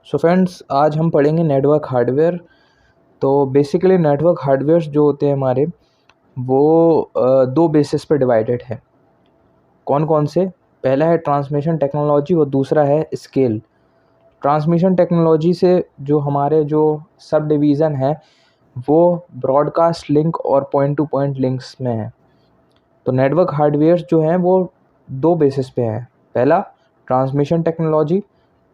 So friends, आज हम पढ़ेंगे नेटवर्क हार्डवेयर। तो बेसिकली नेटवर्क हार्डवेयर्स जो होते हैं हमारे वो दो बेसिस पे डिवाइडेड है। कौन कौन से? पहला है ट्रांसमिशन टेक्नोलॉजी और दूसरा है स्केल। ट्रांसमिशन टेक्नोलॉजी से जो हमारे जो सब डिवीज़न है वो ब्रॉडकास्ट लिंक और पॉइंट टू पॉइंट लिंक्स में है। तो नेटवर्क हार्डवेयर्स जो हैं वो दो बेसिस पे हैं। पहला ट्रांसमिशन टेक्नोलॉजी,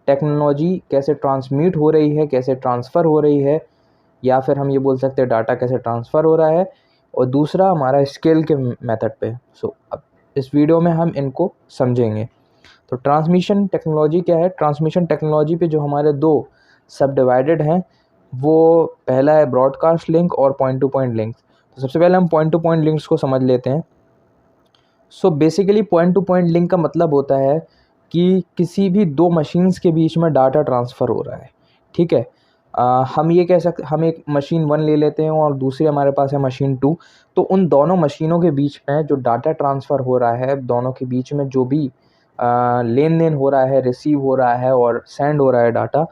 टेक्नोलॉजी कैसे ट्रांसमिट हो रही है, कैसे ट्रांसफ़र हो रही है, या फिर हम ये बोल सकते हैं डाटा कैसे ट्रांसफ़र हो रहा है। और दूसरा हमारा स्केल के मेथड पे। अब इस वीडियो में हम इनको समझेंगे। तो ट्रांसमिशन टेक्नोलॉजी क्या है? ट्रांसमिशन टेक्नोलॉजी पे जो हमारे दो सब डिवाइडेड हैं वो पहला है ब्रॉडकास्ट लिंक और पॉइंट टू पॉइंट लिंक। तो सबसे पहले हम पॉइंट टू पॉइंट लिंक्स को समझ लेते हैं। Basically point to point link का मतलब होता है कि किसी भी दो मशीन्स के बीच में डाटा ट्रांसफ़र हो रहा है। ठीक है, हम ये कह सकते, हम एक मशीन 1 ले लेते हैं और दूसरी हमारे पास है मशीन 2। तो उन दोनों मशीनों के बीच में जो डाटा ट्रांसफ़र हो रहा है, दोनों के बीच में जो भी लेन देन हो रहा है, रिसीव हो रहा है और सेंड हो रहा है डाटा,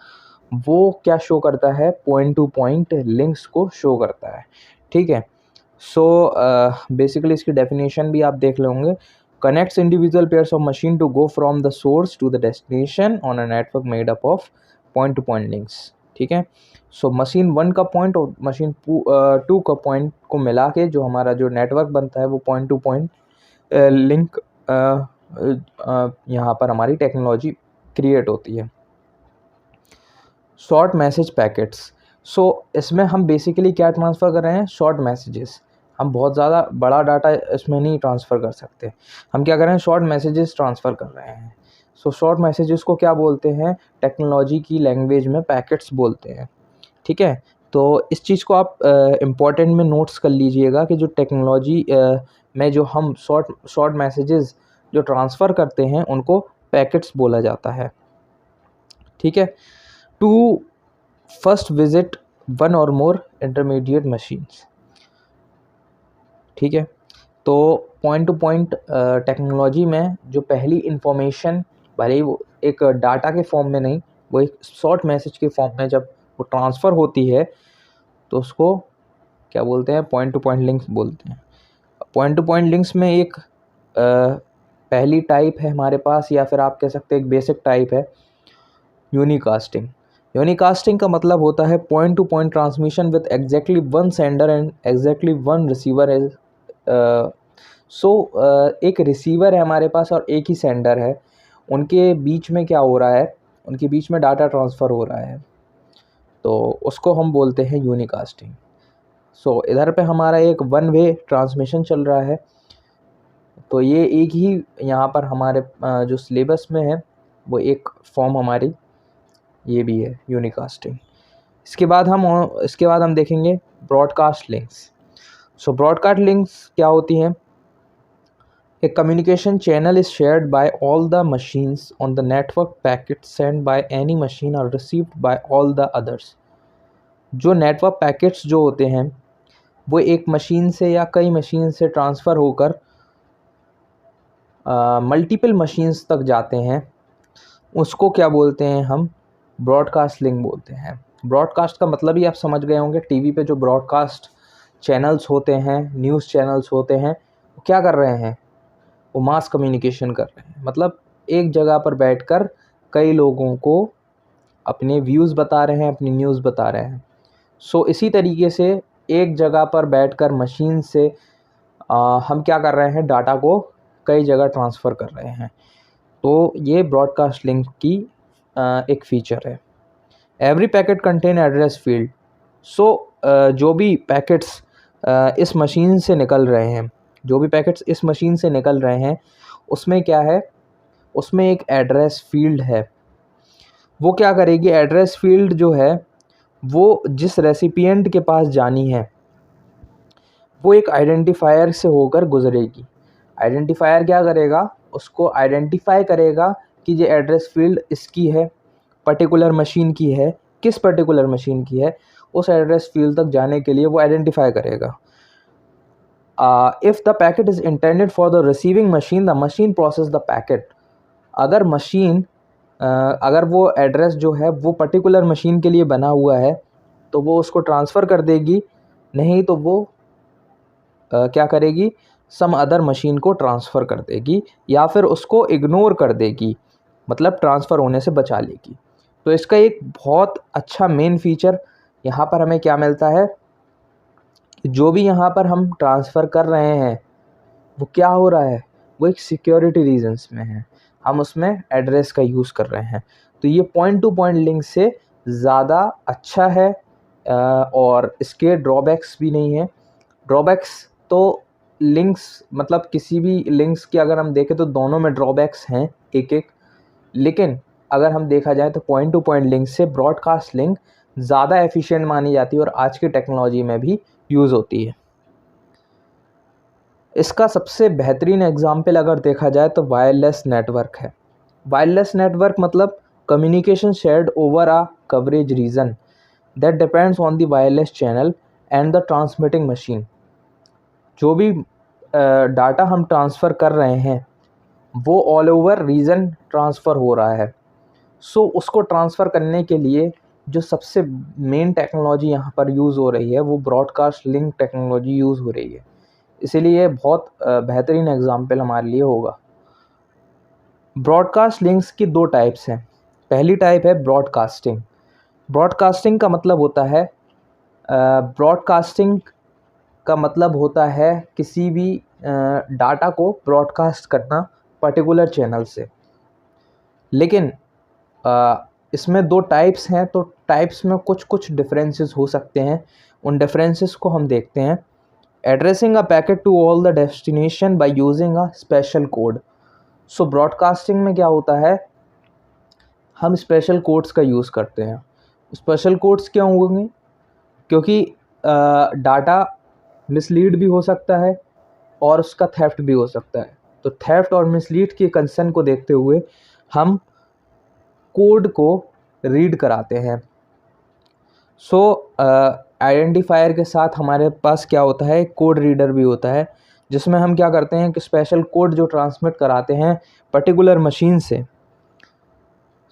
वो क्या शो करता है? पॉइंट टू पॉइंट लिंक्स को शो करता है। ठीक है। बेसिकली इसकी डेफिनेशन भी आप देख लेंगे। Connects individual pairs of machine to go from the source to the destination on a network made up of point to point links. ठीक है। मशीन 1 का पॉइंट और मशीन 2 का पॉइंट को मिला के जो हमारा जो नेटवर्क बनता है वो पॉइंट टू पॉइंट लिंक यहाँ पर हमारी टेक्नोलॉजी क्रिएट होती है। Short message packets. इसमें हम बेसिकली क्या ट्रांसफ़र कर रहे हैं? Short messages. हम बहुत ज़्यादा बड़ा डाटा इसमें नहीं ट्रांसफ़र कर सकते। हम क्या कर रहे हैं? शॉर्ट मैसेजेस ट्रांसफ़र कर रहे हैं। शॉर्ट मैसेजेस को क्या बोलते हैं? टेक्नोलॉजी की लैंग्वेज में पैकेट्स बोलते हैं। ठीक है। तो इस चीज़ को आप इम्पोर्टेंट में नोट्स कर लीजिएगा कि जो टेक्नोलॉजी में जो हम शॉर्ट मैसेजेस जो ट्रांसफ़र करते हैं उनको पैकेट्स बोला जाता है। ठीक है। टू फर्स्ट विजिट वन और मोर इंटरमीडिएट मशीन्स। ठीक है। तो पॉइंट टू पॉइंट टेक्नोलॉजी में जो पहली इंफॉर्मेशन, भले ही वो एक डाटा के फॉर्म में नहीं, वो एक शॉर्ट मैसेज के फॉर्म में जब वो ट्रांसफ़र होती है तो उसको क्या बोलते हैं? पॉइंट टू पॉइंट लिंक्स बोलते हैं। पॉइंट टू पॉइंट लिंक्स में एक पहली टाइप है हमारे पास, या फिर आप कह सकते हैं एक बेसिक टाइप है, यूनिकास्टिंग। यूनिकास्टिंग का मतलब होता है point to point transmission with exactly one sender and exactly one receiver is. एक रिसीवर है हमारे पास और एक ही सेंडर है। उनके बीच में क्या हो रहा है? उनके बीच में डाटा ट्रांसफ़र हो रहा है, तो उसको हम बोलते हैं यूनिकास्टिंग। इधर पे हमारा एक वन वे ट्रांसमिशन चल रहा है। तो ये एक ही यहाँ पर हमारे जो सिलेबस में है वो एक फॉर्म हमारी ये भी है, यूनिकास्टिंग। इसके बाद हम देखेंगे ब्रॉडकास्ट लिंक्स। ब्रॉडकास्ट लिंक्स क्या होती हैं? A communication channel is shared by all the machines on the network. Packets sent by any machine are received by all the others. जो नेटवर्क पैकेट्स जो होते हैं वो एक मशीन से या कई मशीन से ट्रांसफ़र होकर मल्टीपल मशीन्स तक जाते हैं, उसको क्या बोलते हैं? हम ब्रॉडकास्ट लिंक बोलते हैं। ब्रॉडकास्ट का मतलब ही आप समझ गए होंगे। टीवी पे जो ब्रॉडकास्ट चैनल्स होते हैं, न्यूज़ चैनल्स होते हैं, वो क्या कर रहे हैं? वो मास कम्युनिकेशन कर रहे हैं। मतलब एक जगह पर बैठकर कई लोगों को अपने व्यूज़ बता रहे हैं, अपनी न्यूज़ बता रहे हैं। इसी तरीके से एक जगह पर बैठकर मशीन से हम क्या कर रहे हैं? डाटा को कई जगह ट्रांसफ़र कर रहे हैं। तो ये ब्रॉडकास्ट लिंक की एक फ़ीचर है। Every packet contain address field. जो भी पैकेट्स इस मशीन से निकल रहे हैं, जो भी पैकेट्स इस मशीन से निकल रहे हैं उसमें क्या है? उसमें एक एड्रेस फील्ड है। वो क्या करेगी? एड्रेस फील्ड जो है वो जिस रेसिपिएंट के पास जानी है वो एक आइडेंटिफायर से होकर गुजरेगी। आइडेंटिफायर क्या करेगा? उसको आइडेंटिफाई करेगा कि ये एड्रेस फील्ड इसकी है, पर्टिकुलर मशीन की है। किस पर्टिकुलर मशीन की है उस एड्रेस फील्ड तक जाने के लिए वो आइडेंटिफाई करेगा। If the packet is intended for the receiving machine, the machine process the packet. अगर मशीन अगर वो एड्रेस जो है वो पर्टिकुलर मशीन के लिए बना हुआ है तो वो उसको ट्रांसफ़र कर देगी, नहीं तो वो क्या करेगी, सम अदर मशीन को ट्रांसफ़र कर देगी या फिर उसको इग्नोर कर देगी, मतलब ट्रांसफ़र होने से बचा लेगी। तो इसका एक बहुत अच्छा मेन फीचर यहाँ पर हमें क्या मिलता है कि जो भी यहाँ पर हम ट्रांसफ़र कर रहे हैं वो क्या हो रहा है, वो एक सिक्योरिटी रीजंस में है, हम उसमें एड्रेस का यूज़ कर रहे हैं। तो ये पॉइंट टू पॉइंट लिंक से ज़्यादा अच्छा है और इसके ड्रॉबैक्स भी नहीं है। ड्रॉबैक्स तो लिंक्स, मतलब किसी भी लिंक्स की अगर हम देखें तो दोनों में ड्रॉबैक्स हैं एक-एक, लेकिन अगर हम देखा जाए तो पॉइंट टू पॉइंट लिंक से ब्रॉडकास्ट लिंक ज़्यादा एफिशिएंट मानी जाती है और आज की टेक्नोलॉजी में भी यूज़ होती है। इसका सबसे बेहतरीन एग्जाम्पल अगर देखा जाए तो वायरलेस नेटवर्क है। वायरलेस नेटवर्क मतलब communication shared over a coverage region that depends on the wireless channel and the transmitting machine. जो भी डाटा हम ट्रांसफ़र कर रहे हैं वो ऑल ओवर रीजन ट्रांसफ़र हो रहा है। सो उसको ट्रांसफ़र करने के लिए जो सबसे मेन टेक्नोलॉजी यहाँ पर यूज़ हो रही है वो ब्रॉडकास्ट लिंक टेक्नोलॉजी यूज़ हो रही है। इसीलिए बहुत बेहतरीन एग्जाम्पल हमारे लिए होगा। ब्रॉडकास्ट लिंक्स की दो टाइप्स हैं। पहली टाइप है ब्रॉडकास्टिंग। ब्रॉडकास्टिंग का मतलब होता है ब्रॉडकास्टिंग का मतलब होता है किसी भी डाटा को ब्रॉडकास्ट करना पर्टिकुलर चैनल से। लेकिन इसमें दो टाइप्स हैं, तो टाइप्स में कुछ कुछ डिफरेंसेस हो सकते हैं। उन डिफरेंसेस को हम देखते हैं। Addressing a packet to all the destination by using a special code. So broadcasting में क्या होता है, हम स्पेशल कोड्स का यूज़ करते हैं। स्पेशल कोड्स क्यों होंगे, क्योंकि डाटा मिसलीड भी हो सकता है और उसका थेफ्ट भी हो सकता है। तो थेफ्ट और मिसलीड के कंसर्न को देखते हुए हम कोड को रीड कराते हैं। सो आइडेंटिफायर के साथ हमारे पास क्या होता है, कोड रीडर भी होता है, जिसमें हम क्या करते हैं कि स्पेशल कोड जो ट्रांसमिट कराते हैं पर्टिकुलर मशीन से।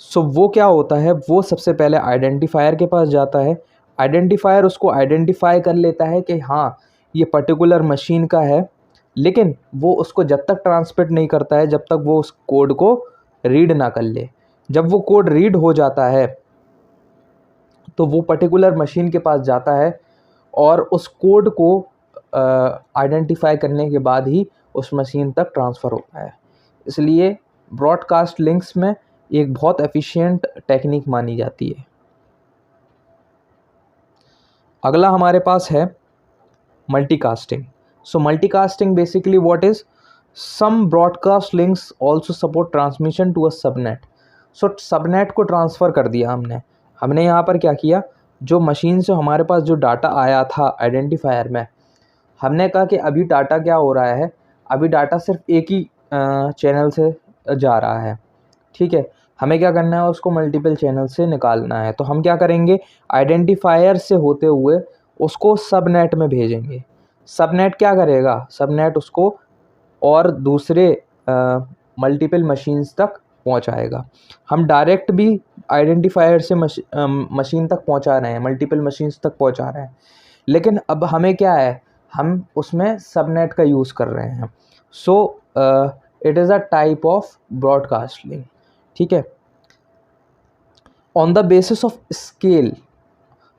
सो वो क्या होता है, वो सबसे पहले आइडेंटिफायर के पास जाता है। आइडेंटिफायर उसको आइडेंटिफाई कर लेता है कि हाँ ये पर्टिकुलर मशीन का है, लेकिन वो उसको जब तक ट्रांसमिट नहीं करता है जब तक वो उस कोड को रीड ना कर ले। जब वो कोड रीड हो जाता है तो वो पर्टिकुलर मशीन के पास जाता है और उस कोड को आइडेंटिफाई करने के बाद ही उस मशीन तक ट्रांसफ़र होता है। इसलिए ब्रॉडकास्ट लिंक्स में एक बहुत एफिशिएंट टेक्निक मानी जाती है। अगला हमारे पास है multicasting. So multicasting basically what is, some broadcast links also support transmission to a subnet. So subnet को ट्रांसफ़र कर दिया हमने यहाँ पर क्या किया, जो मशीन से हमारे पास जो डाटा आया था आइडेंटिफायर में, हमने कहा कि अभी डाटा क्या हो रहा है, अभी डाटा सिर्फ एक ही चैनल से जा रहा है, ठीक है। हमें क्या करना है, उसको मल्टीपल चैनल से निकालना है। तो हम क्या करेंगे, आइडेंटिफायर से होते हुए उसको सबनेट में भेजेंगे। सबनेट क्या करेगा, सबनेट उसको और दूसरे मल्टीपल मशीन्स तक पहुंचाएगा। हम डायरेक्ट भी आइडेंटिफायर से मशीन तक पहुंचा रहे हैं, मल्टीपल मशीन्स तक पहुंचा रहे हैं, लेकिन अब हमें क्या है, हम उसमें सबनेट का यूज़ कर रहे हैं। So it is a type of broadcast link, ठीक है। On the basis of scale,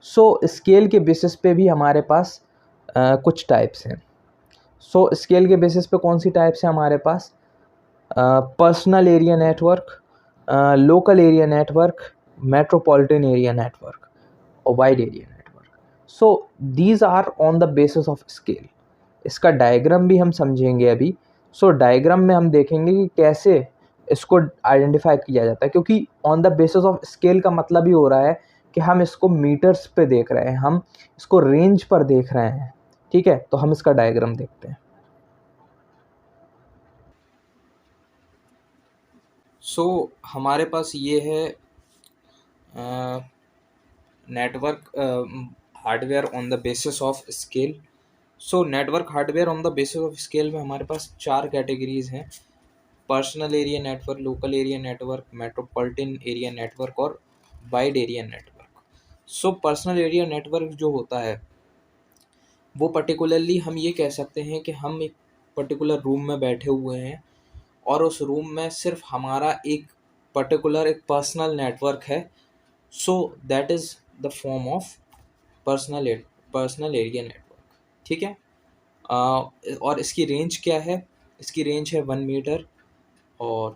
so scale के बेसिस पे भी हमारे पास कुछ टाइप्स हैं। सो स्केल के बेसिस पे कौन सी टाइप्स हैं हमारे पास, personal area network, local area network, metropolitan area network और wide area network. So these are on the basis of scale. इसका डायग्राम भी हम समझेंगे अभी। सो डायग्राम में हम देखेंगे कि कैसे इसको आइडेंटिफाई किया जाता है, क्योंकि on the basis of scale का मतलब ही हो रहा है कि हम इसको मीटर्स पे देख रहे हैं, हम इसको रेंज पर देख रहे हैं, ठीक है। तो हम इसका डायग्राम देखते हैं। सो हमारे पास ये है network hardware on the basis of scale. So network hardware on the basis of scale में हमारे पास 4 कैटेगरीज हैं। Personal area network, local area network, metropolitan area network और wide area network. So personal area network जो होता है वो particularly हम ये कह सकते हैं कि हम एक पर्टिकुलर रूम में बैठे हुए हैं और उस रूम में सिर्फ हमारा एक पर्टिकुलर एक पर्सनल नेटवर्क है। So that is the form of personal area network. ठीक है। और इसकी रेंज क्या है? इसकी रेंज है 1 मीटर और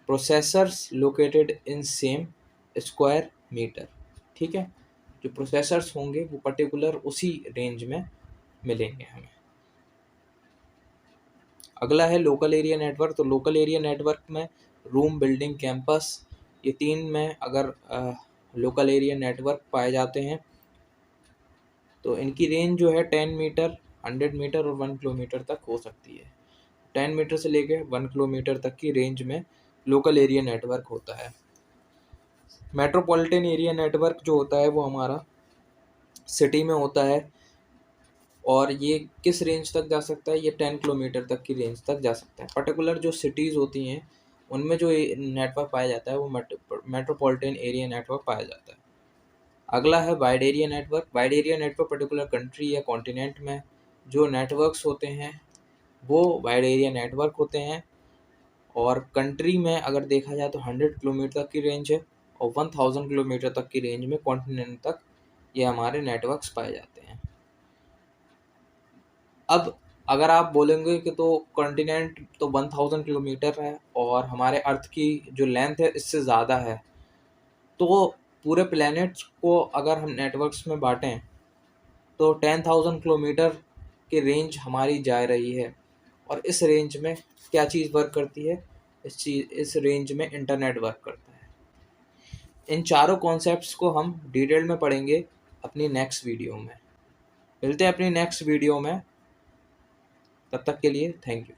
processors located in same square metre. ठीक है। जो प्रोसेसर्स होंगे वो पर्टिकुलर उसी रेंज में मिलेंगे हमें। अगला है लोकल एरिया नेटवर्क। तो लोकल एरिया नेटवर्क में रूम, बिल्डिंग, कैंपस, ये 3 में अगर लोकल एरिया नेटवर्क पाए जाते हैं तो इनकी रेंज जो है 10 मीटर, 100 मीटर और 1 किलोमीटर तक हो सकती है। 10 मीटर से लेके 1 किलोमीटर तक की रेंज में लोकल एरिया नेटवर्क होता है। मेट्रोपॉलिटन एरिया नेटवर्क जो होता है वो हमारा सिटी में होता है और ये किस रेंज तक जा सकता है? ये 10 किलोमीटर तक की रेंज तक जा सकता है। पर्टिकुलर जो सिटीज़ होती हैं उनमें जो नेटवर्क पाया जाता है वो मेट्रोपॉलिटन एरिया नेटवर्क पाया जाता है। अगला है wide area network. Wide area network particular country या कॉन्टिनेंट में जो नेटवर्क्स होते हैं वो वाइड एरिया नेटवर्क होते हैं। और कंट्री में अगर देखा जाए तो 100 किलोमीटर तक की रेंज है और 1000 किलोमीटर तक की रेंज में कॉन्टिनेंट तक ये हमारे नेटवर्क्स पाए जाते हैं। अब अगर आप बोलेंगे कि तो कॉन्टिनेंट तो 1000 किलोमीटर है और हमारे अर्थ की जो लेंथ है इससे ज़्यादा है, तो पूरे प्लैनेट्स को अगर हम नेटवर्क्स में बांटें तो 10,000 किलोमीटर की रेंज हमारी जा रही है। और इस रेंज में क्या चीज़ वर्क करती है? इस रेंज में इंटरनेट वर्क करता है। इन चारों कॉन्सेप्ट्स को हम डिटेल में पढ़ेंगे अपनी नेक्स्ट वीडियो में। मिलते हैं अपनी नेक्स्ट वीडियो में, तब तक के लिए थैंक यू।